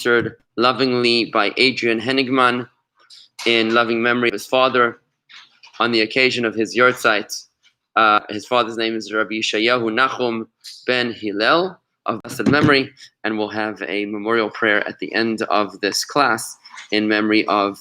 sponsored lovingly by Adrian Henigman in loving memory of his father on the occasion of his yahrzeit. His father's name is Rabbi Yeshayahu Nachum ben Hillel of blessed memory, and we'll have a memorial prayer at the end of this class in memory of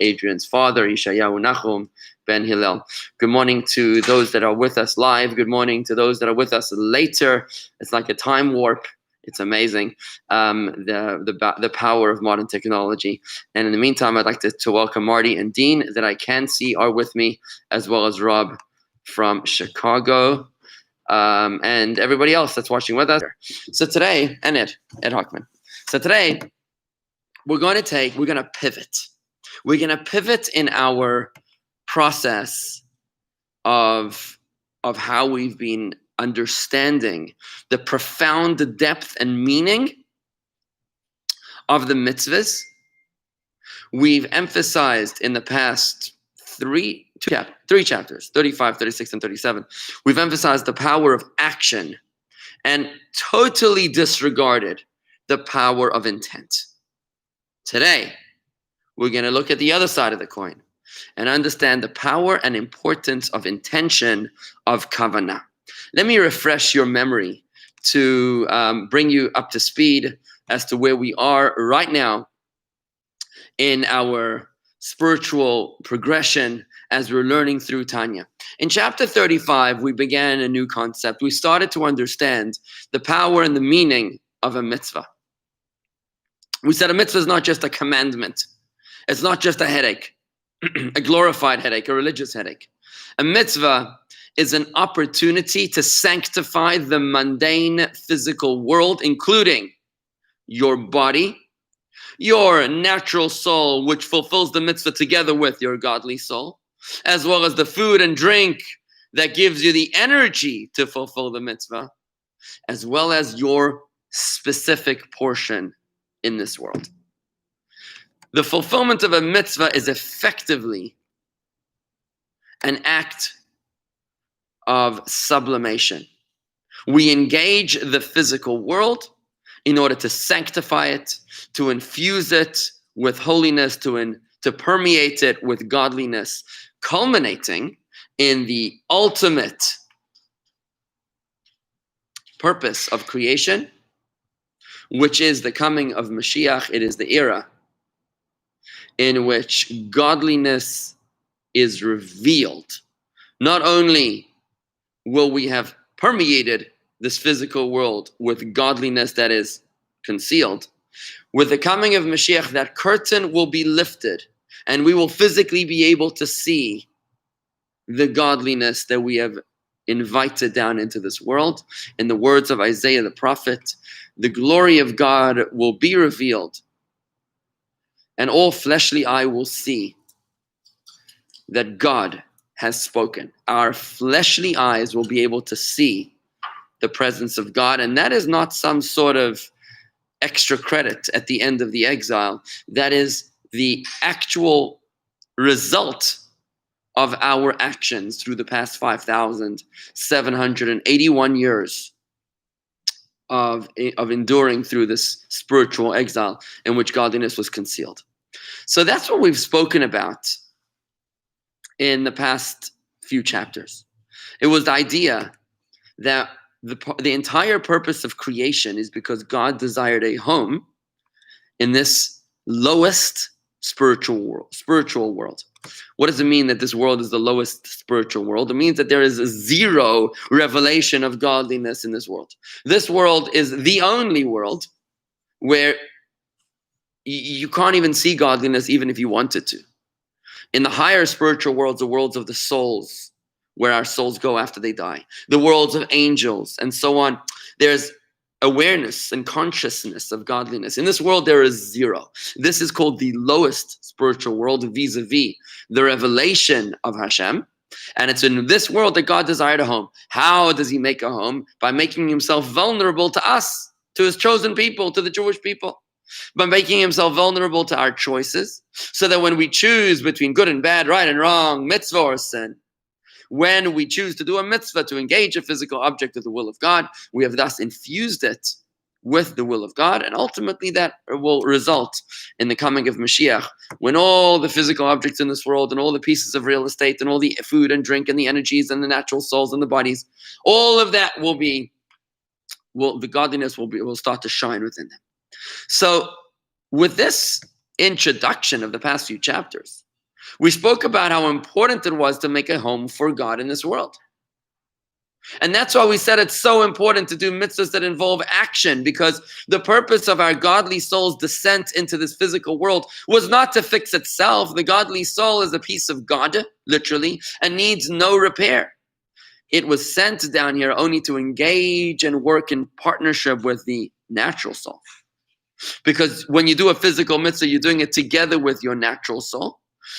Adrian's father, Yeshayahu Nachum ben Hillel. Good morning to those that are with us live. Good morning to those that are with us later. It's like a time warp. It's amazing, the power of modern technology. And in the meantime, I'd like to welcome Marty and Dean that I can see are with me, as well as Rob from Chicago, and everybody else that's watching with us. So today, and Ed Hockman. So today, we're going to pivot. We're going to pivot in our process of how we've been understanding the profound depth and meaning of the mitzvahs. We've emphasized in the past three chapters, 35, 36, and 37, we've emphasized the power of action and totally disregarded the power of intent. Today, we're going to look at the other side of the coin and understand the power and importance of intention, of Kavanah. Let me refresh your memory to bring you up to speed as to where we are right now in our spiritual progression as we're learning through Tanya. In chapter 35, we began a new concept. We started to understand the power and the meaning of a mitzvah. We said a mitzvah is not just a commandment. It's not just a headache, a glorified headache, a religious headache. A mitzvah is an opportunity to sanctify the mundane physical world, including your body, your natural soul, which fulfills the mitzvah together with your godly soul, as well as the food and drink that gives you the energy to fulfill the mitzvah, as well as your specific portion in this world. The fulfillment of a mitzvah is effectively an act of sublimation. We engage the physical world in order to sanctify it, to infuse it with holiness, to permeate it with godliness, culminating in the ultimate purpose of creation, which is the coming of Mashiach. It is the era in which godliness is revealed. Not only will we have permeated this physical world with godliness that is concealed, with the coming of Mashiach, that curtain will be lifted, and we will physically be able to see the godliness that we have invited down into this world. In the words of Isaiah the prophet, the glory of God will be revealed, and all fleshly eye will see that God has spoken. Our fleshly eyes will be able to see the presence of God, and that is not some sort of extra credit at the end of the exile. That is the actual result of our actions through the past 5,781 years of enduring through this spiritual exile in which godliness was concealed. So that's what we've spoken about in the past few chapters. It was the idea that the entire purpose of creation is because God desired a home in this lowest spiritual world. What does it mean that this world is the lowest spiritual world? It means that there is a zero revelation of godliness in this world. This world is the only world where you can't even see godliness even if you wanted to. In the higher spiritual worlds, the worlds of the souls, where our souls go after they die, the worlds of angels, and so on, there's awareness and consciousness of godliness. In this world, there is zero. This is called the lowest spiritual world, vis-a-vis the revelation of Hashem. And it's in this world that God desired a home. How does he make a home? By making himself vulnerable to us, to his chosen people, to the Jewish people. By making himself vulnerable to our choices, so that when we choose between good and bad, right and wrong, mitzvah or sin, when we choose to do a mitzvah, to engage a physical object of the will of God, we have thus infused it with the will of God, and ultimately that will result in the coming of Mashiach, when all the physical objects in this world and all the pieces of real estate and all the food and drink and the energies and the natural souls and the bodies, all of that the godliness will start to shine within them. So with this introduction of the past few chapters, we spoke about how important it was to make a home for God in this world. And that's why we said it's so important to do mitzvahs that involve action, because the purpose of our godly soul's descent into this physical world was not to fix itself. The godly soul is a piece of God, literally, and needs no repair. It was sent down here only to engage and work in partnership with the natural soul. Because when you do a physical mitzvah, you're doing it together with your natural soul,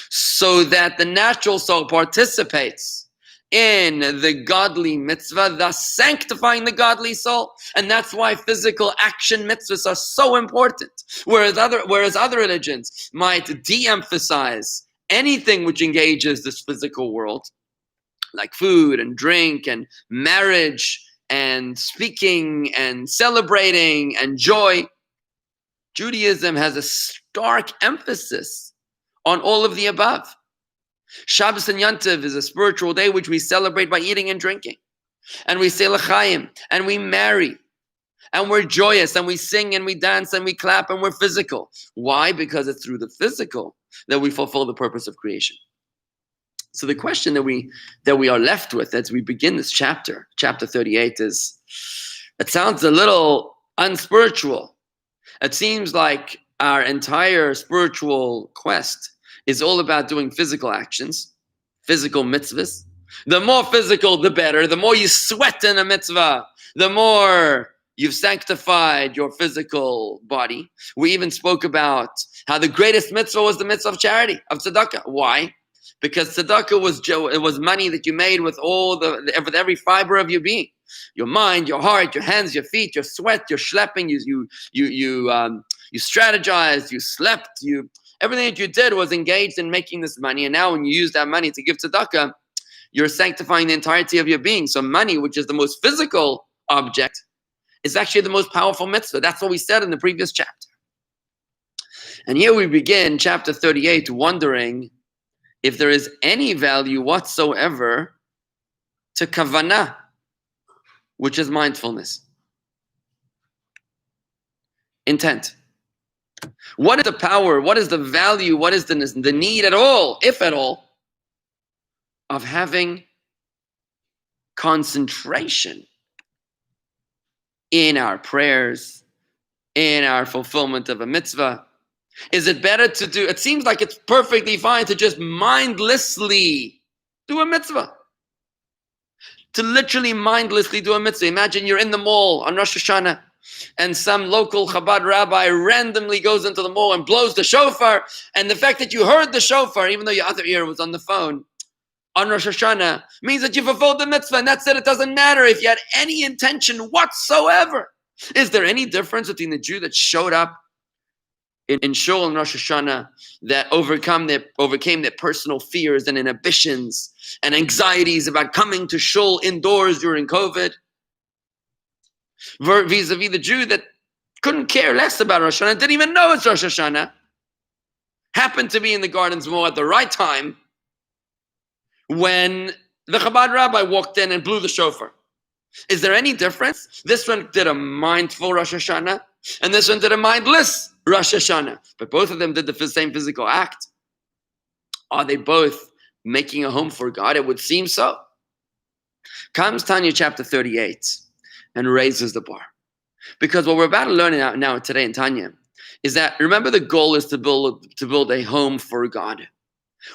so that the natural soul participates in the godly mitzvah, thus sanctifying the godly soul. And that's why physical action mitzvahs are so important. Whereas other religions might de-emphasize anything which engages this physical world, like food and drink and marriage and speaking and celebrating and joy, Judaism has a stark emphasis on all of the above. Shabbos and Yontiv is a spiritual day which we celebrate by eating and drinking. And we say l'chaim, and we marry, and we're joyous, and we sing, and we dance, and we clap, and we're physical. Why? Because it's through the physical that we fulfill the purpose of creation. So the question that we are left with as we begin this chapter 38, is, it sounds a little unspiritual. It seems like our entire spiritual quest is all about doing physical actions, physical mitzvahs. The more physical, the better. The more you sweat in a mitzvah, the more you've sanctified your physical body. We even spoke about how the greatest mitzvah was the mitzvah of charity, of tzedakah. Why? Because tzedakah was money that you made with with every fiber of your being, your mind, your heart, your hands, your feet, your sweat, your schlepping. You strategized, you slept, everything that you did was engaged in making this money. And now when you use that money to give tzedakah, you're sanctifying the entirety of your being. So money, which is the most physical object, is actually the most powerful mitzvah. That's what we said in the previous chapter. And here we begin chapter 38 wondering if there is any value whatsoever to Kavanah, which is mindfulness. Intent. What is the power? What is the value? What is the need at all, if at all, of having concentration in our prayers, in our fulfillment of a mitzvah? Is it better to do, it seems like it's perfectly fine to just mindlessly do a mitzvah. To literally mindlessly do a mitzvah. Imagine you're in the mall on Rosh Hashanah, and some local Chabad rabbi randomly goes into the mall and blows the shofar, and the fact that you heard the shofar, even though your other ear was on the phone, on Rosh Hashanah, means that you fulfilled the mitzvah, and that's it. It doesn't matter if you had any intention whatsoever. Is there any difference between the Jew that showed up in Shul and Rosh Hashanah, that overcame their personal fears and inhibitions and anxieties about coming to Shul indoors during COVID, vis-a-vis the Jew that couldn't care less about Rosh Hashanah, didn't even know it's Rosh Hashanah, happened to be in the Gardens Mall at the right time when the Chabad rabbi walked in and blew the shofar? Is there any difference? This one did a mindful Rosh Hashanah, and this one did a mindless Rosh Hashanah. But both of them did the same physical act. Are they both making a home for God? It would seem so. Comes Tanya chapter 38 and raises the bar. Because what we're about to learn now today in Tanya is that, remember, the goal is to build a home for God.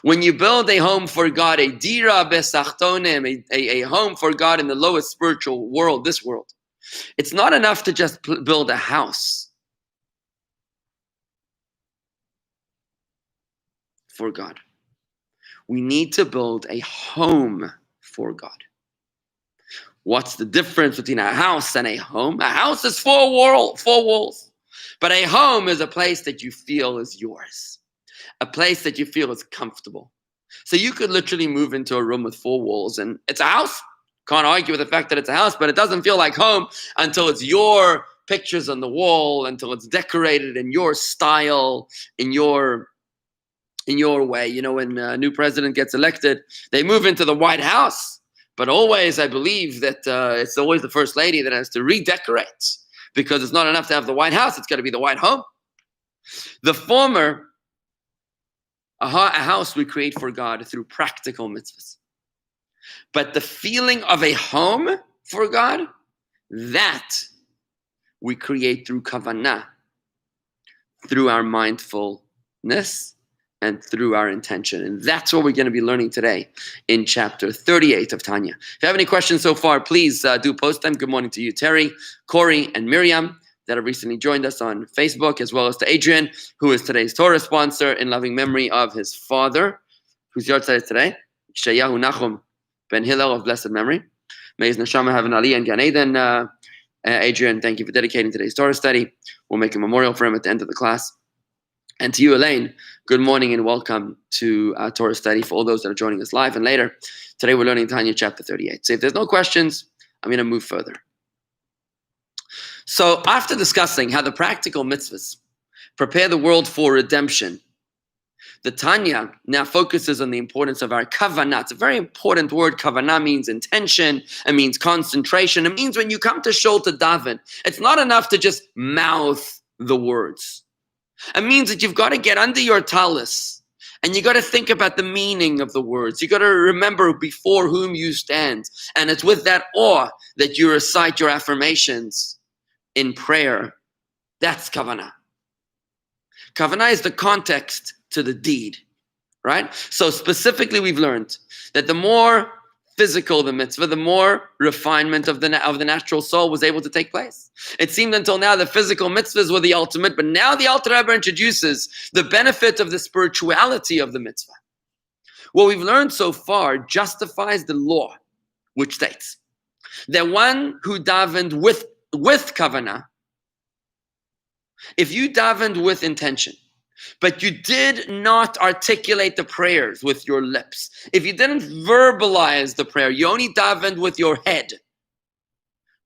When you build a home for God, a dira besachtonim, a home for God in the lowest spiritual world, this world, it's not enough to just build a house for God. We need to build a home for God. What's the difference between a house and a home? A house is four walls. But a home is a place that you feel is yours. A place that you feel is comfortable. So you could literally move into a room with four walls and it's a house. Can't argue with the fact that it's a house, but it doesn't feel like home until it's your pictures on the wall, until it's decorated in your style, in your way. You know, when a new president gets elected, they move into the White House. But always, I believe that it's always the first lady that has to redecorate, because it's not enough to have the White House, it's got to be the White Home. The former, a house we create for God through practical mitzvahs. But the feeling of a home for God, that we create through Kavanah, through our mindfulness, and through our intention. And that's what we're going to be learning today in chapter 38 of Tanya. If you have any questions so far, please do post them. Good morning to you, Terry, Corey, and Miriam, that have recently joined us on Facebook, as well as to Adrian, who is today's Torah sponsor, in loving memory of his father, whose yahrzeit is today, Shayahu Nachum ben Hillel of blessed memory. May his neshama have an aliyah in Gan Eden. Adrian, thank you for dedicating today's Torah study. We'll make a memorial for him at the end of the class. And to you, Elaine, good morning and welcome to our Torah study for all those that are joining us live and later. Today we're learning Tanya chapter 38. So if there's no questions, I'm going to move further. So after discussing how the practical mitzvahs prepare the world for redemption, the Tanya now focuses on the importance of our kavanah. It's a very important word. Kavanah means intention. It means concentration. It means when you come to shul to daven, it's not enough to just mouth the words. It means that you've got to get under your talus and you got to think about the meaning of the words. You got to remember before whom you stand. And it's with that awe that you recite your affirmations in prayer. That's Kavanah. Kavanah is the context to the deed, right? So specifically, we've learned that the more physical the mitzvah, the more refinement of the natural soul was able to take place. It seemed until now the physical mitzvahs were the ultimate, but now the Alter Rebbe introduces the benefit of the spirituality of the mitzvah. What we've learned so far justifies the law, which states that one who davened with kavanah, if you davened with intention, but you did not articulate the prayers with your lips, if you didn't verbalize the prayer, you only davened with your head,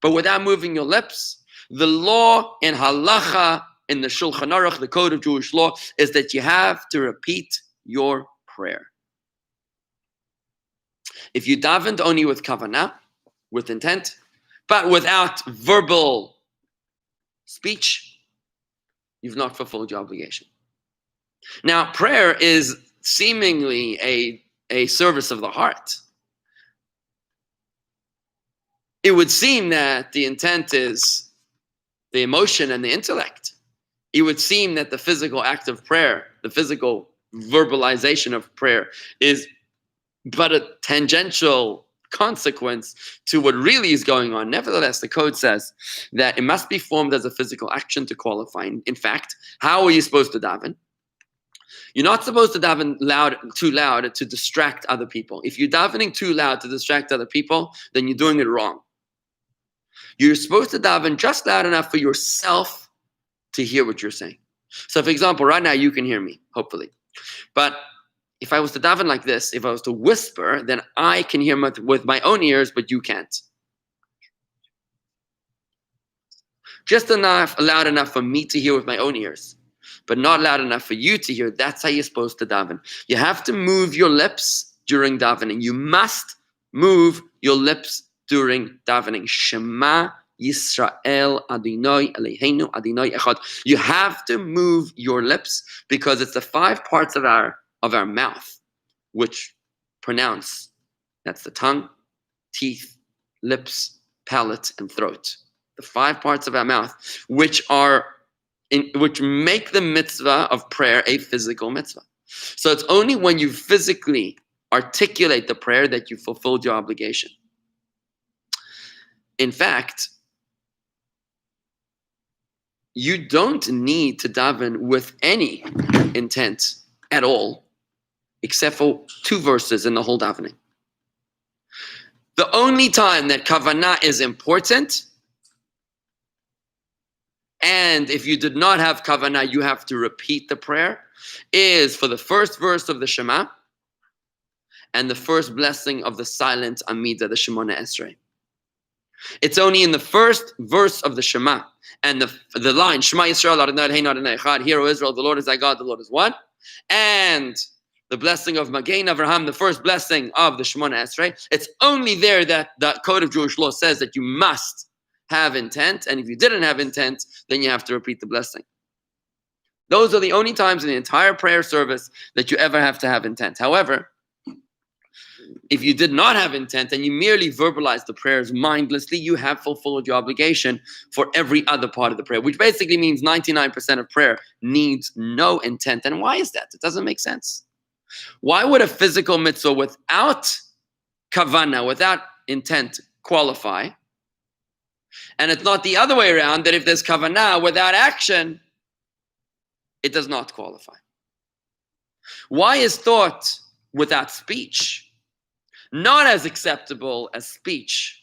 but without moving your lips, the law in halacha, in the Shulchan Aruch, the code of Jewish law, is that you have to repeat your prayer. If you davened only with kavanah, with intent, but without verbal speech, you've not fulfilled your obligation. Now, prayer is seemingly a service of the heart. It would seem that the intent is the emotion and the intellect. It would seem that the physical act of prayer, the physical verbalization of prayer, is but a tangential consequence to what really is going on. Nevertheless, the code says that it must be formed as a physical action to qualify. In fact, how are you supposed to daven? You're not supposed to daven too loud to distract other people. If you're davening too loud to distract other people, then you're doing it wrong. You're supposed to daven just loud enough for yourself to hear what you're saying. So, for example, right now you can hear me, hopefully. But if I was to daven like this, if I was to whisper, then I can hear with my own ears, but you can't. Just loud enough for me to hear with my own ears, but not loud enough for you to hear. That's how you're supposed to daven. You have to move your lips during davening. You must move your lips during davening. Shema Yisrael Adonai Eloheinu Adonai Echad. You have to move your lips because it's the 5 parts of our mouth which pronounce. That's the tongue, teeth, lips, palate, and throat. The 5 parts of our mouth which make the mitzvah of prayer a physical mitzvah. So it's only when you physically articulate the prayer that you fulfilled your obligation. In fact, you don't need to daven with any intent at all, except for 2 verses in the whole davening. The only time that kavanah is important, and if you did not have kavanah, you have to repeat the prayer, is for the first verse of the Shema and the first blessing of the silent Amidah, the Shemona Esrei. It's only in the first verse of the Shema and the line Shema Yisrael Adonai Eloheinu Adonai Echad. Hear, O Israel, the Lord is thy God, the Lord is one. And the blessing of Magen Avraham, the first blessing of the Shemona Esrei. It's only there that the code of Jewish law says that you must have intent, and if you didn't have intent, then you have to repeat the blessing. Those are the only times in the entire prayer service that you ever have to have intent. However, if you did not have intent and you merely verbalize the prayers mindlessly, you have fulfilled your obligation for every other part of the prayer, which basically means 99% of prayer needs no intent. And why is that? It doesn't make sense. Why would a physical mitzvah without kavanah, without intent, qualify? And it's not the other way around, that if there's kavanah without action, it does not qualify. Why is thought without speech not as acceptable as speech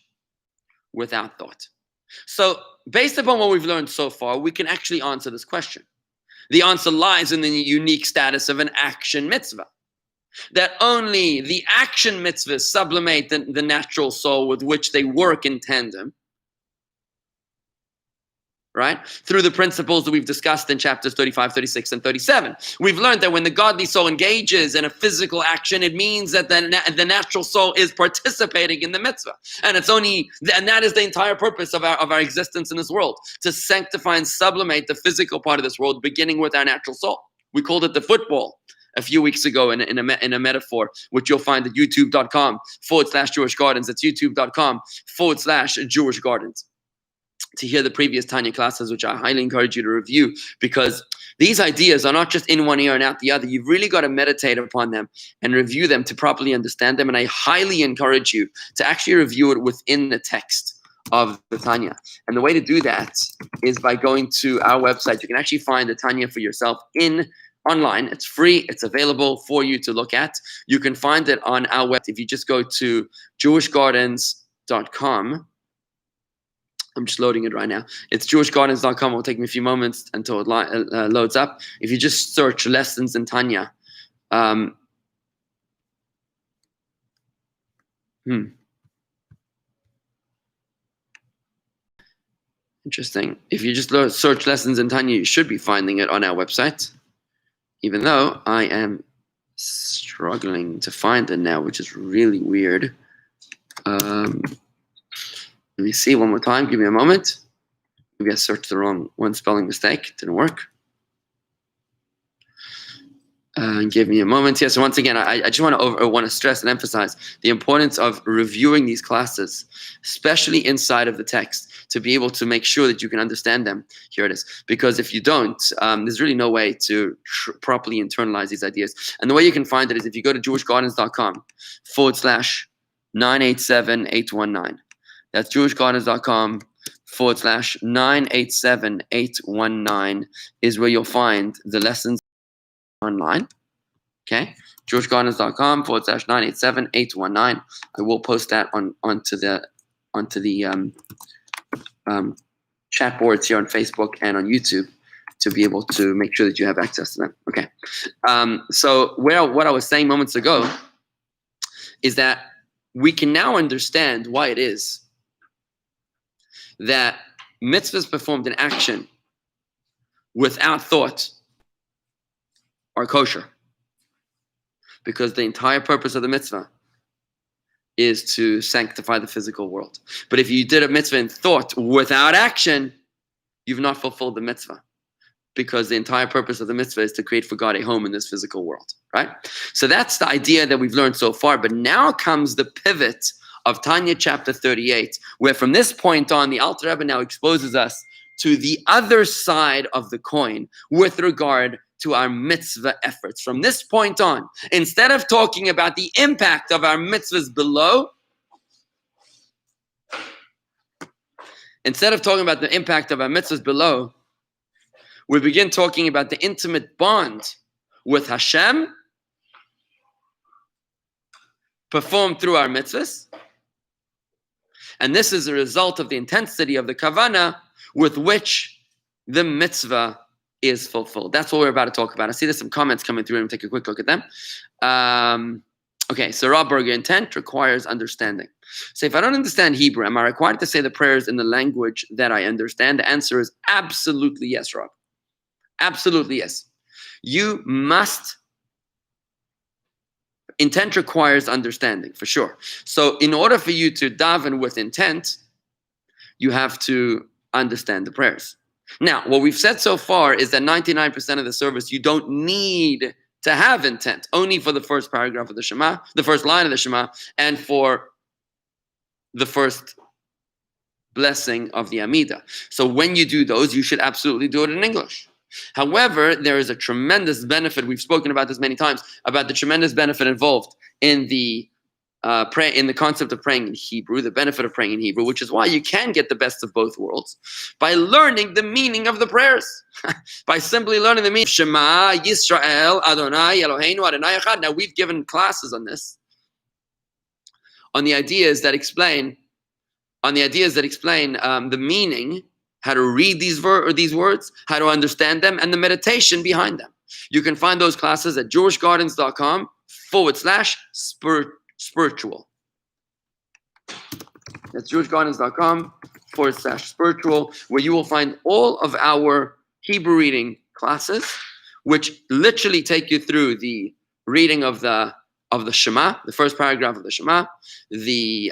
without thought? So based upon what we've learned so far, we can actually answer this question. The answer lies in the unique status of an action mitzvah. That only the action mitzvahs sublimate the natural soul with which they work in tandem, right? Through the principles that we've discussed in chapters 35, 36, and 37. We've learned that when the godly soul engages in a physical action, it means that the natural soul is participating in the mitzvah. And that is the entire purpose of our existence in this world, to sanctify and sublimate the physical part of this world, beginning with our natural soul. We called it the football a few weeks ago in a metaphor, which you'll find at youtube.com/Jewish Gardens. That's youtube.com/Jewish Gardens. To hear the previous Tanya classes, which I highly encourage you to review, because these ideas are not just in one ear and out the other. You've really got to meditate upon them and review them to properly understand them. And I highly encourage you to actually review it within the text of the Tanya. And the way to do that is by going to our website. You can actually find the Tanya for yourself online. It's free. It's available for you to look at. You can find it on our website. If you just go to jewishgardens.com, I'm just loading it right now. It's jewishgardens.com. It will take me a few moments until it loads up. If you just search lessons in Tanya, interesting. If you just search lessons in Tanya, you should be finding it on our website, even though I am struggling to find it now, which is really weird. Let me see one more time. Give me a moment. Maybe I searched the wrong one, spelling mistake. It didn't work. Give me a moment. Yeah, so once again, I just want to stress and emphasize the importance of reviewing these classes, especially inside of the text, to be able to make sure that you can understand them. Here it is. Because if you don't, there's really no way to properly internalize these ideas. And the way you can find it is if you go to jewishgardens.com/987819. That's jewishgardens.com/987819 is where you'll find the lessons online. Okay, jewishgardens.com/987819. I will post that onto the chat boards here on Facebook and on YouTube to be able to make sure that you have access to them. Okay, so what I was saying moments ago is that we can now understand why it is that mitzvahs performed in action without thought are kosher. Because the entire purpose of the mitzvah is to sanctify the physical world. But if you did a mitzvah in thought without action, you've not fulfilled the mitzvah. Because the entire purpose of the mitzvah is to create for God a home in this physical world, right? So that's the idea that we've learned so far. But now comes the pivot of Tanya chapter 38, where from this point on, the Alter Rebbe now exposes us to the other side of the coin with regard to our mitzvah efforts. From this point on, instead of talking about the impact of our mitzvahs below, we begin talking about the intimate bond with Hashem performed through our mitzvahs. And this is a result of the intensity of the kavanah with which the mitzvah is fulfilled. That's what we're about to talk about. I see there's some comments coming through and take a quick look at them. Okay, so Rabbi, intent requires understanding. So if I don't understand Hebrew, am I required to say the prayers in the language that I understand? The answer is absolutely yes, Rob. Absolutely yes. You must. Intent requires understanding, for sure. So in order for you to daven with intent, you have to understand the prayers. Now, what we've said so far is that 99% of the service, you don't need to have intent, only for the first paragraph of the Shema, the first line of the Shema, and for the first blessing of the Amidah. So when you do those, you should absolutely do it in English. However, there is a tremendous benefit. We've spoken about this many times, about the tremendous benefit involved in the in the concept of praying in Hebrew, the benefit of praying in Hebrew, which is why you can get the best of both worlds by learning the meaning of the prayers. By simply learning the meaning. Shema Yisrael Adonai Eloheinu Adonai Echad. Now we've given classes on this, on the ideas that explain the meaning, how to read these words, how to understand them, and the meditation behind them. You can find those classes at jewishgardens.com/spiritual. That's jewishgardens.com/spiritual, where you will find all of our Hebrew reading classes, which literally take you through the reading of the Shema, the first paragraph of the Shema, the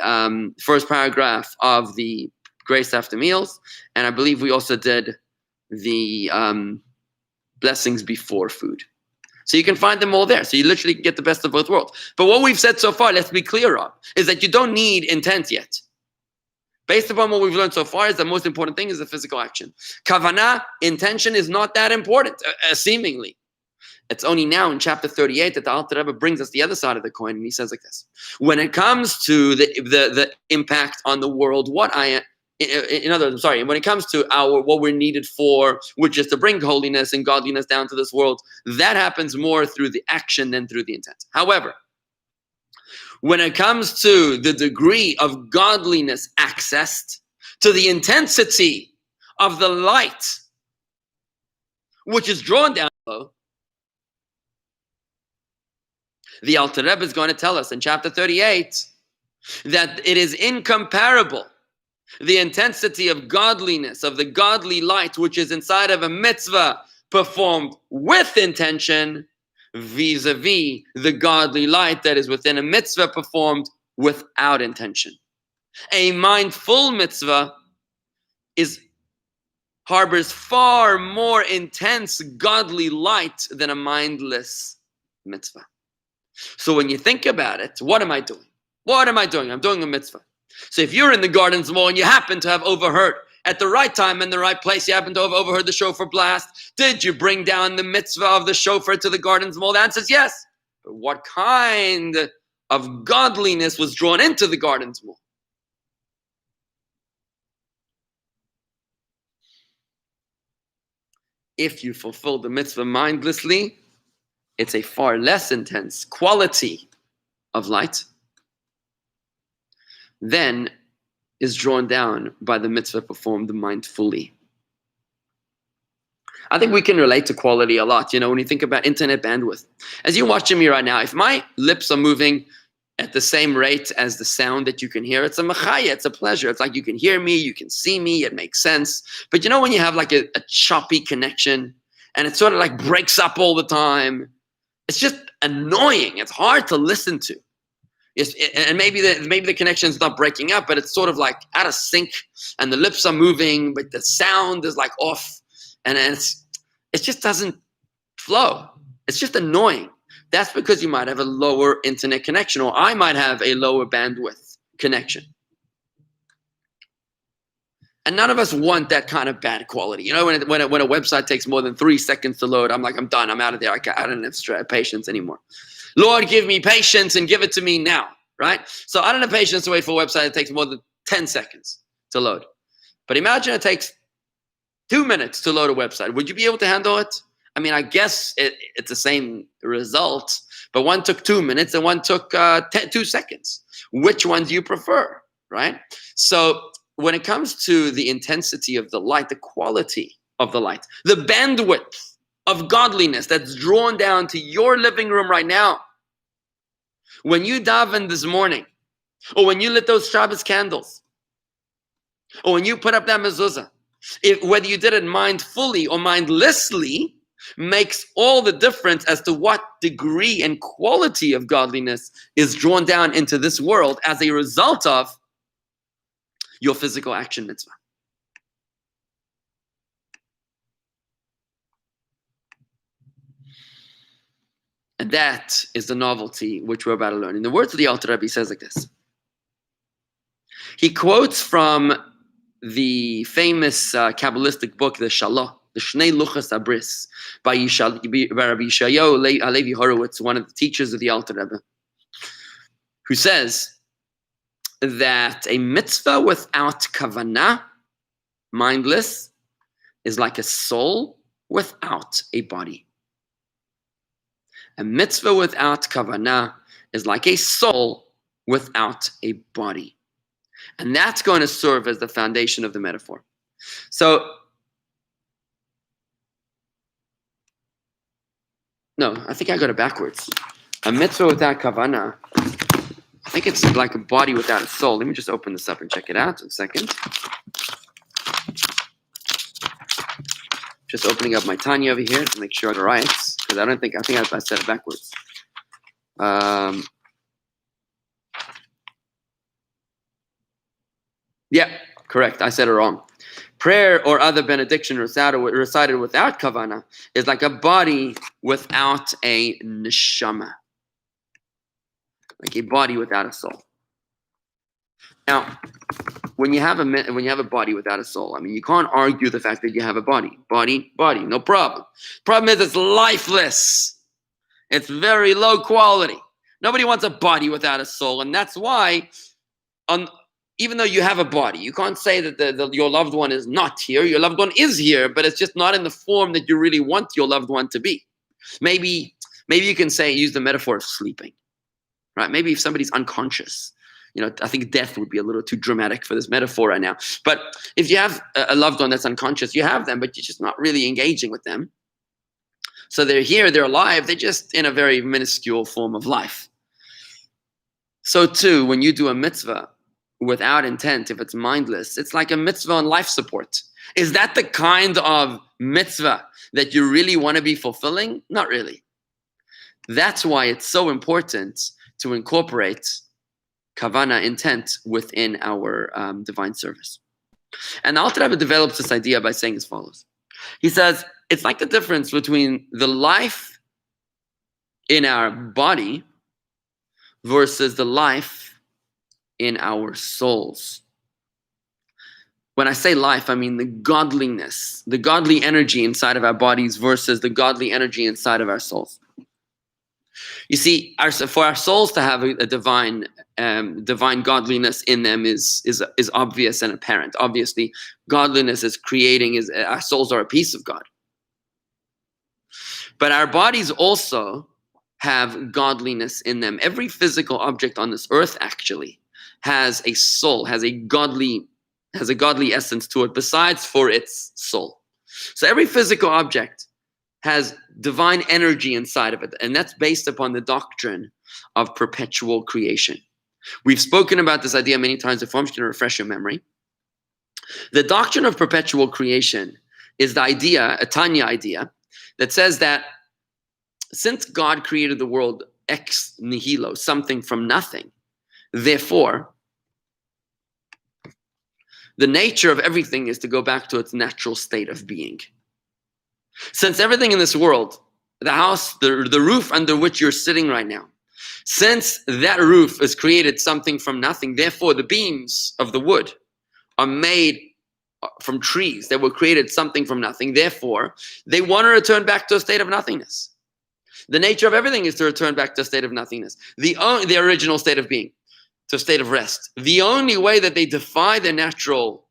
first paragraph of the Grace After Meals, and I believe we also did the blessings before food. So you can find them all there. So you literally get the best of both worlds. But what we've said so far, let's be clear on, is that you don't need intent yet. Based upon what we've learned so far, is the most important thing is the physical action. Kavanah, intention, is not that important, seemingly. It's only now in chapter 38 that the Alter Rebbe brings us the other side of the coin, and he says like this: when it comes to the impact on the world, when it comes to what we're needed for, which is to bring holiness and godliness down to this world, that happens more through the action than through the intent. However, when it comes to the degree of godliness accessed, to the intensity of the light, which is drawn down below, the Alter Rebbe is going to tell us in chapter 38 that it is incomparable, the intensity of godliness, of the godly light, which is inside of a mitzvah performed with intention, vis-a-vis the godly light that is within a mitzvah performed without intention. A mindful mitzvah harbors far more intense godly light than a mindless mitzvah. So when you think about it, what am I doing? What am I doing? I'm doing a mitzvah. So if you're in the Gardens Mall and you happen to have overheard, at the right time in the right place, you happen to have overheard the shofar blast, did you bring down the mitzvah of the shofar to the Gardens Mall? The answer is yes. But what kind of godliness was drawn into the Gardens Mall? If you fulfill the mitzvah mindlessly, it's a far less intense quality of light than is drawn down by the mitzvah performed mindfully. I think we can relate to quality a lot, when you think about internet bandwidth. As you're watching me right now, if my lips are moving at the same rate as the sound that you can hear, it's a machaya, it's a pleasure. It's like you can hear me, you can see me, it makes sense. But when you have like a choppy connection and it sort of like breaks up all the time, it's just annoying. It's hard to listen to. And maybe the connection's not breaking up, but it's sort of like out of sync, and the lips are moving, but the sound is like off, and it just doesn't flow. It's just annoying. That's because you might have a lower internet connection, or I might have a lower bandwidth connection. And none of us want that kind of bad quality. When a website takes more than 3 seconds to load, I'm like, I'm done. I'm out of there. I don't have patience anymore. Lord, give me patience and give it to me now, right? So I don't have patience to wait for a website that takes more than 10 seconds to load. But imagine it takes 2 minutes to load a website. Would you be able to handle it? I mean, I guess it's the same result, but one took 2 minutes and one took 2 seconds. Which one do you prefer, right? So when it comes to the intensity of the light, the quality of the light, the bandwidth of godliness that's drawn down to your living room right now, when you daven this morning, or when you lit those Shabbos candles, or when you put up that mezuzah, whether you did it mindfully or mindlessly, makes all the difference as to what degree and quality of godliness is drawn down into this world as a result of your physical action mitzvah. And that is the novelty which we're about to learn. In the words of the Alter Rebbe, he says like this. He quotes from the famous Kabbalistic book, the Shalah, the Shnei Luchas Abris, by Rabbi Yishayahu Halevi Horowitz, one of the teachers of the Alter Rebbe, who says that a mitzvah without kavanah, mindless, is like a soul without a body. A mitzvah without kavanah is like a soul without a body. And that's going to serve as the foundation of the metaphor. So, no, I think I got it backwards. A mitzvah without kavanah, I think it's like a body without a soul. Let me just open this up and check it out in a second. Just opening up my Tanya over here to make sure I got it right, because I think I said it backwards. Yeah, correct. I said it wrong. Prayer or other benediction recited without kavanah is like a body without a neshama, like a body without a soul. Now, when you have a body without a soul, I mean, you can't argue the fact that you have a body, no problem. Problem is it's lifeless. It's very low quality. Nobody wants a body without a soul, and that's why, even though you have a body, you can't say that your loved one is not here. Your loved one is here, but it's just not in the form that you really want your loved one to be. Maybe you can use the metaphor of sleeping, right? Maybe if somebody's unconscious, I think death would be a little too dramatic for this metaphor right now. But if you have a loved one that's unconscious, you have them, but you're just not really engaging with them. So they're here, they're alive, they're just in a very minuscule form of life. So too, when you do a mitzvah without intent, if it's mindless, it's like a mitzvah on life support. Is that the kind of mitzvah that you really want to be fulfilling? Not really. That's why it's so important to incorporate kavanah, intent, within our divine service. And the Alter Rebbe develops this idea by saying as follows. He says, it's like the difference between the life in our body versus the life in our souls. When I say life, I mean the godliness, the godly energy inside of our bodies versus the godly energy inside of our souls. You see, for our souls to have a divine godliness in them is obvious and apparent. Obviously, godliness is our souls are a piece of God. But our bodies also have godliness in them. Every physical object on this earth actually has a soul, has a godly essence to it, besides for its soul. So every physical object has divine energy inside of it, and that's based upon the doctrine of perpetual creation. We've spoken about this idea many times. If I'm just going to refresh your memory, the doctrine of perpetual creation is the idea, a Tanya idea, that says that since God created the world ex nihilo, something from nothing, therefore, the nature of everything is to go back to its natural state of being. Since everything in this world, the house, the roof under which you're sitting right now, since that roof has created something from nothing, therefore the beams of the wood are made from trees that were created something from nothing, therefore they want to return back to a state of nothingness. The nature of everything is to return back to a state of nothingness, the original state of being, to a state of rest. The only way that they defy their natural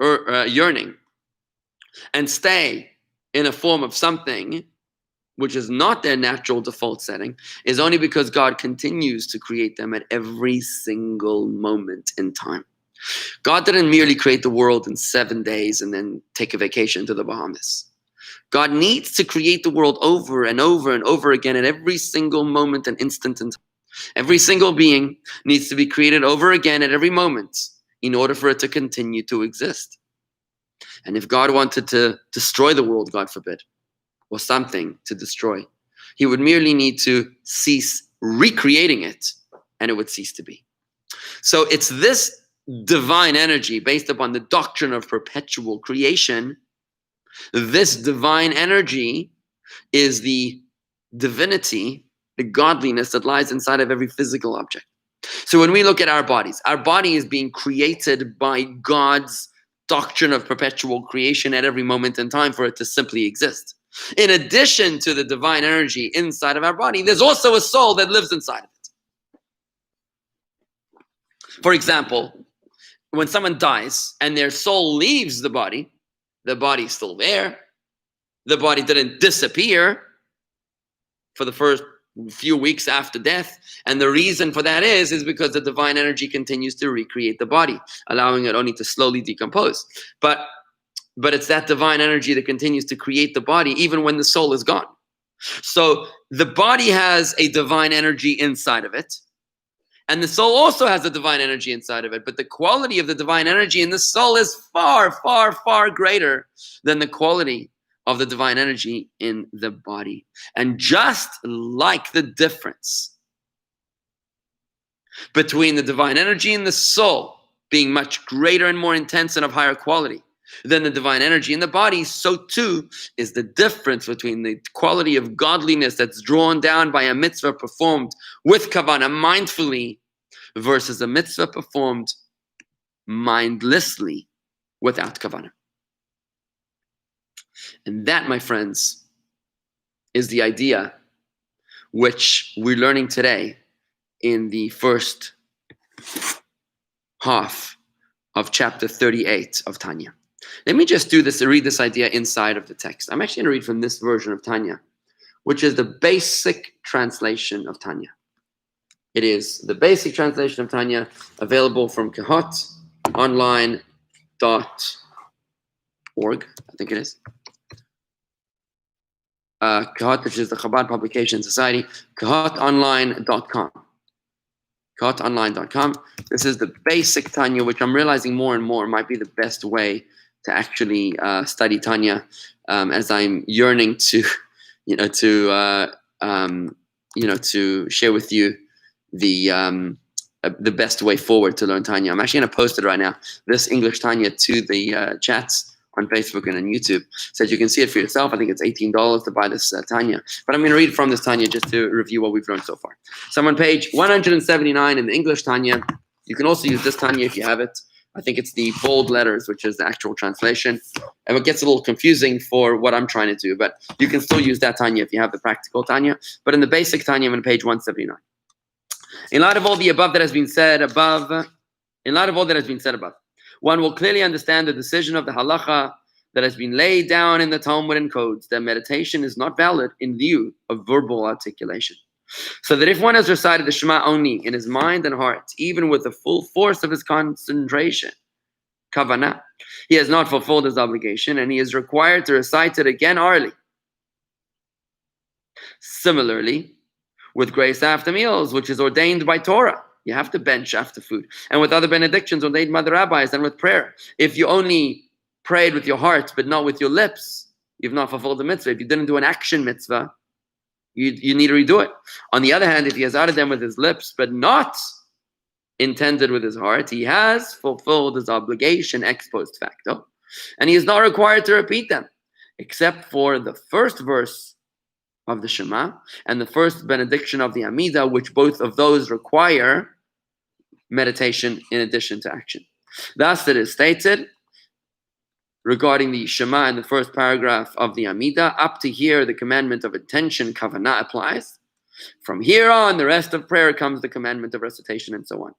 yearning and stay in a form of something which is not their natural default setting is only because God continues to create them at every single moment in time. God didn't merely create the world in 7 days and then take a vacation to the Bahamas. God needs to create the world over and over and over again at every single moment and instant in time. Every single being needs to be created over again at every moment in order for it to continue to exist. And if God wanted to destroy the world, God forbid, or something to destroy, he would merely need to cease recreating it, and it would cease to be. So it's this divine energy based upon the doctrine of perpetual creation. This divine energy is the divinity, the godliness that lies inside of every physical object. So when we look at our body is being created by God's doctrine of perpetual creation at every moment in time for it to simply exist. In addition to the divine energy inside of our body, there's also a soul that lives inside of it. For example, when someone dies and their soul leaves the body's still there. The body didn't disappear for the first few weeks after death. And the reason for that is because the divine energy continues to recreate the body, allowing it only to slowly decompose. But it's that divine energy that continues to create the body even when the soul is gone. So the body has a divine energy inside of it. And the soul also has a divine energy inside of it. But the quality of the divine energy in the soul is far, far, far greater than the quality of the divine energy in the body. And just like the difference between the divine energy in the soul being much greater and more intense and of higher quality than the divine energy in the body, so too is the difference between the quality of godliness that's drawn down by a mitzvah performed with kavanah mindfully versus a mitzvah performed mindlessly without kavanah. And that, my friends, is the idea which we're learning today in the first half of chapter 38 of Tanya. Let me just read this idea inside of the text. I'm actually going to read from this version of Tanya, which is the basic translation of Tanya. It is the basic translation of Tanya, available from kahotonline.org, I think it is. Kahat, which is the Chabad Publication Society, kahotonline.com. kahotonline.com. This is the basic Tanya, which I'm realizing more and more might be the best way to actually study Tanya, as I'm yearning to, to share with you the best way forward to learn Tanya. I'm actually going to post it right now, this English Tanya, to the chats on Facebook and on YouTube, so that you can see it for yourself. I think it's $18 to buy this Tanya. But I'm going to read from this Tanya just to review what we've learned so far. So I'm on page 179 in the English Tanya. You can also use this Tanya if you have it. I think it's the bold letters, which is the actual translation. And it gets a little confusing for what I'm trying to do, but you can still use that Tanya if you have the practical Tanya. But in the basic Tanya, I'm on page 179. In light of all the above that has been said above, one will clearly understand the decision of the halacha that has been laid down in the Talmud and codes, that meditation is not valid in lieu of verbal articulation. So that if one has recited the Shema only in his mind and heart, even with the full force of his concentration, Kavanah, he has not fulfilled his obligation, and he is required to recite it again orally. Similarly, with grace after meals, which is ordained by Torah, you have to bench after food, and with other benedictions ordained by the rabbis, and with prayer. If you only prayed with your heart but not with your lips, you've not fulfilled the mitzvah. If you didn't do an action mitzvah, you need to redo it. On the other hand, if he has uttered them with his lips but not intended with his heart, he has fulfilled his obligation ex post facto, and he is not required to repeat them, except for the first verse of the Shema and the first benediction of the Amidah, which both of those require meditation in addition to action. Thus it is stated regarding the Shema in the first paragraph of the Amidah, up to here the commandment of intention, Kavanah, applies. From here on, the rest of prayer comes the commandment of recitation and so on.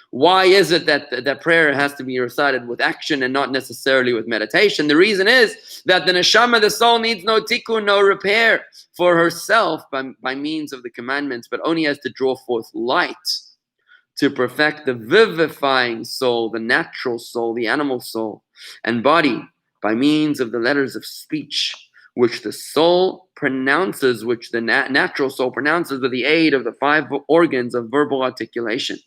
Why is it that prayer has to be recited with action and not necessarily with meditation? The reason is that the neshama, the soul, needs no tikkun, no repair for herself by means of the commandments, but only has to draw forth light to perfect the vivifying soul, the natural soul, the animal soul, and body by means of the letters of speech, which the soul pronounces, which the natural soul pronounces with the aid of the 5 organs of verbal articulation.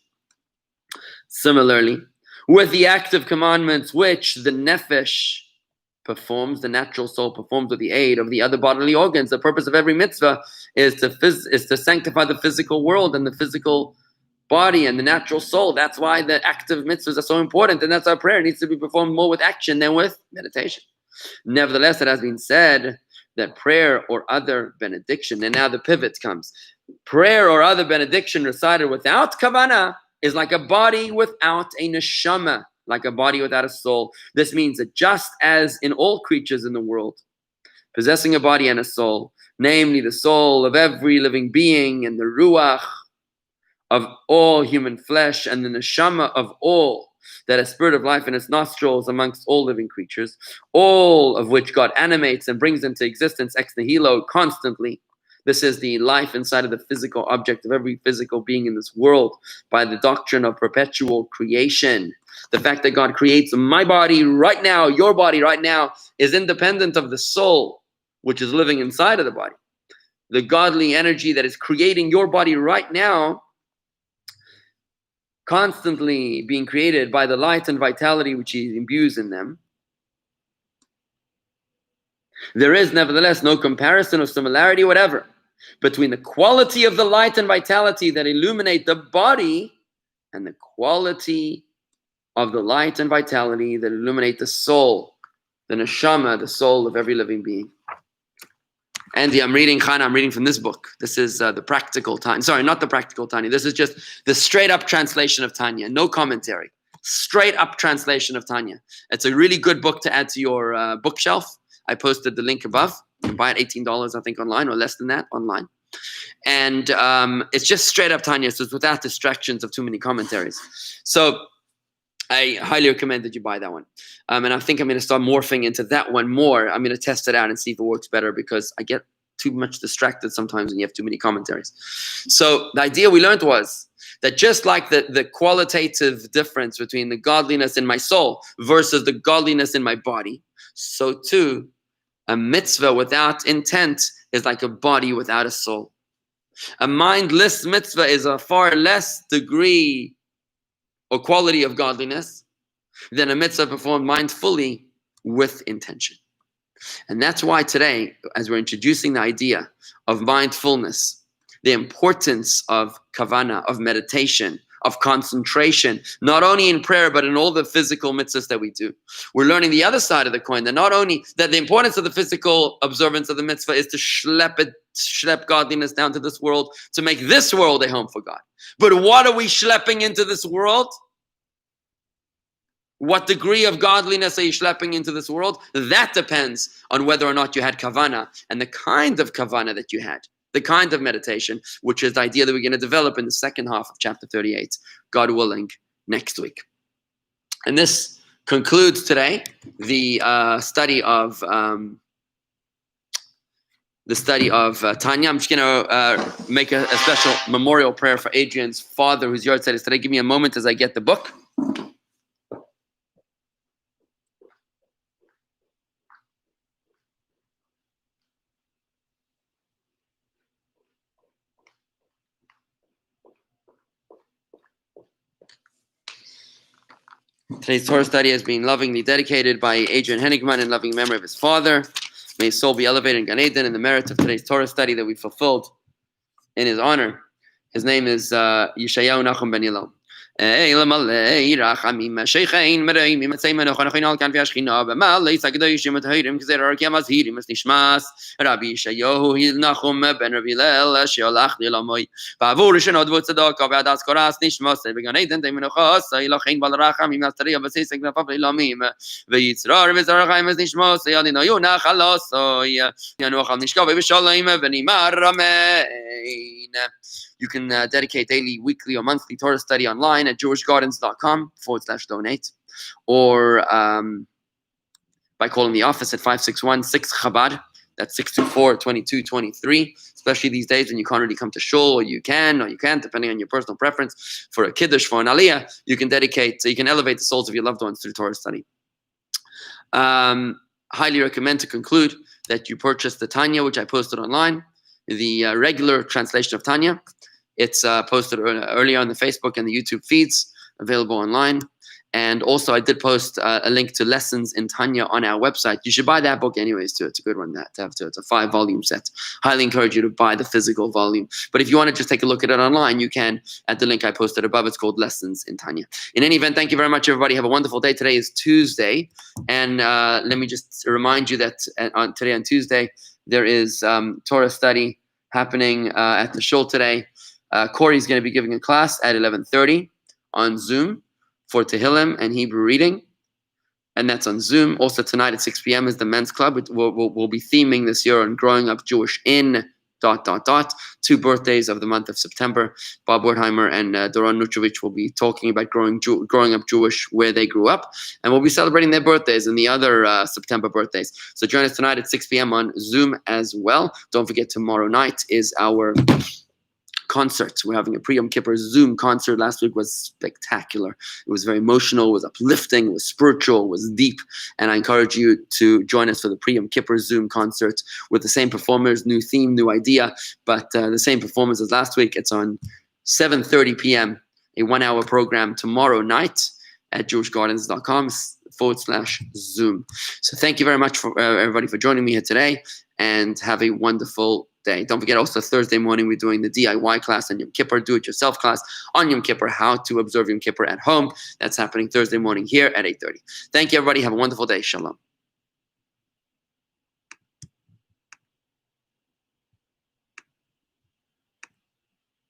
Similarly, with the active commandments which the nefesh performs, the natural soul performs with the aid of the other bodily organs. The purpose of every mitzvah is to sanctify the physical world and the physical body and the natural soul. That's why the active mitzvahs are so important, and that's our prayer. It needs to be performed more with action than with meditation. Nevertheless, it has been said that prayer or other benediction, and now the pivot comes, prayer or other benediction recited without kavanah is like a body without a neshama, like a body without a soul. This means that just as in all creatures in the world, possessing a body and a soul, namely the soul of every living being and the ruach of all human flesh and the neshama of all, that a spirit of life in its nostrils amongst all living creatures, all of which God animates and brings into existence ex nihilo constantly. This is the life inside of the physical object of every physical being in this world by the doctrine of perpetual creation. The fact that God creates my body right now, your body right now, is independent of the soul, which is living inside of the body. The godly energy that is creating your body right now, constantly being created by the light and vitality which He imbues in them. There is nevertheless no comparison or similarity whatever between the quality of the light and vitality that illuminate the body and the quality of the light and vitality that illuminate the soul, the neshama, the soul of every living being. Andy, I'm reading from this book. This is the practical Tanya. Sorry, not the practical Tanya. This is just the straight up translation of Tanya. No commentary. Straight up translation of Tanya. It's a really good book to add to your bookshelf. I posted the link above. You can buy it $18, I think, online, or less than that online. And it's just straight up Tanya, so it's without distractions of too many commentaries. So I highly recommend that you buy that one. And I think I'm going to start morphing into that one more. I'm going to test it out and see if it works better, because I get too much distracted sometimes when you have too many commentaries. So the idea we learned was that just like the qualitative difference between the godliness in my soul versus the godliness in my body, so too a mitzvah without intent is like a body without a soul. A mindless mitzvah is a far less degree or quality of godliness than a mitzvah performed mindfully with intention. And that's why today, as we're introducing the idea of mindfulness, the importance of kavanah, of meditation, of concentration, not only in prayer, but in all the physical mitzvahs that we do. We're learning the other side of the coin, that not only that the importance of the physical observance of the mitzvah is to schlep godliness down to this world, to make this world a home for God. But what are we schlepping into this world? What degree of godliness are you schlepping into this world? That depends on whether or not you had kavanah and the kind of kavanah that you had, the kind of meditation, which is the idea that we're going to develop in the second half of chapter 38, God willing, next week. And this concludes today the study of Tanya. I'm just going to make a special memorial prayer for Adrian's father, whose yard site is today. Give me a moment as I get the book. Today's Torah study has been lovingly dedicated by Adrian Henigman in loving memory of his father. May his soul be elevated in Gan Eden in the merit of today's Torah study that we fulfilled in his honor. His name is Yeshayahu Nachum Ben Yilom. Rachamim Sheikhain Mereim Mitzay Menoch Anachinal Kan Viashchina B'Malei Sagdoyishim Tahirim Kzer Arkim Azhirim Nishmas Rabbi Yeshayahu Nachum Ben Rabbi Lel Sholach Lilamoy Bavur Shenod Tzedakah B'Adas Koras Nishmas Began Eden Menochas Ilachin Bal Rachamim Astaria B'Seisek Nafaf Lilamim V'Yitzrar V'Zarachim Nishmas Yadino Yonach Alasoy Yanuacham Nishkav B'Shalayim V'Nimar Ramein. You can dedicate daily, weekly, or monthly Torah study online at jewishgardens.com/donate, or by calling the office at 561-6-CHABAD. That's 624-2223. Especially these days when you can't really come to shul, or you can, or you can't, depending on your personal preference. For a kiddush, for an aliyah, you can elevate the souls of your loved ones through Torah study. Highly recommend, to conclude, that you purchase the Tanya, which I posted online, the regular translation of Tanya. It's posted earlier on the Facebook and the YouTube feeds, available online. And also, I did post a link to Lessons in Tanya on our website. You should buy that book anyways, too. It's a good one, it's a 5-volume set. Highly encourage you to buy the physical volume. But if you want to just take a look at it online, you can at the link I posted above. It's called Lessons in Tanya. In any event, thank you very much, everybody. Have a wonderful day. Today is Tuesday. And let me just remind you that today on Tuesday, there is Torah study happening at the shul today. Corey's going to be giving a class at 11:30 on Zoom for Tehillim and Hebrew reading, and that's on Zoom. Also tonight at 6 p.m. is the men's club. We'll be theming this year on growing up Jewish in ... 2 birthdays of the month of September. Bob Wertheimer and Doron Nutrovic will be talking about growing up Jewish where they grew up, and we'll be celebrating their birthdays and the other September birthdays. So join us tonight at 6 p.m. on Zoom as well. Don't forget, tomorrow night is our concerts. We're having a pre-Yom Kippur Zoom concert. Last week was spectacular. It was very emotional, it was uplifting, it was spiritual, it was deep. And I encourage you to join us for the pre-Yom Kippur Zoom concert with the same performers, new theme, new idea, but the same performance as last week. It's on 7:30 p.m., a 1-hour program tomorrow night at jewishgardens.com/Zoom. So thank you very much for everybody for joining me here today, and have a wonderful day. Don't forget, also Thursday morning we're doing the DIY class on Yom Kippur, do-it-yourself class on Yom Kippur, how to observe Yom Kippur at home. That's happening Thursday morning here at 8:30. Thank you, everybody. Have a wonderful day. Shalom.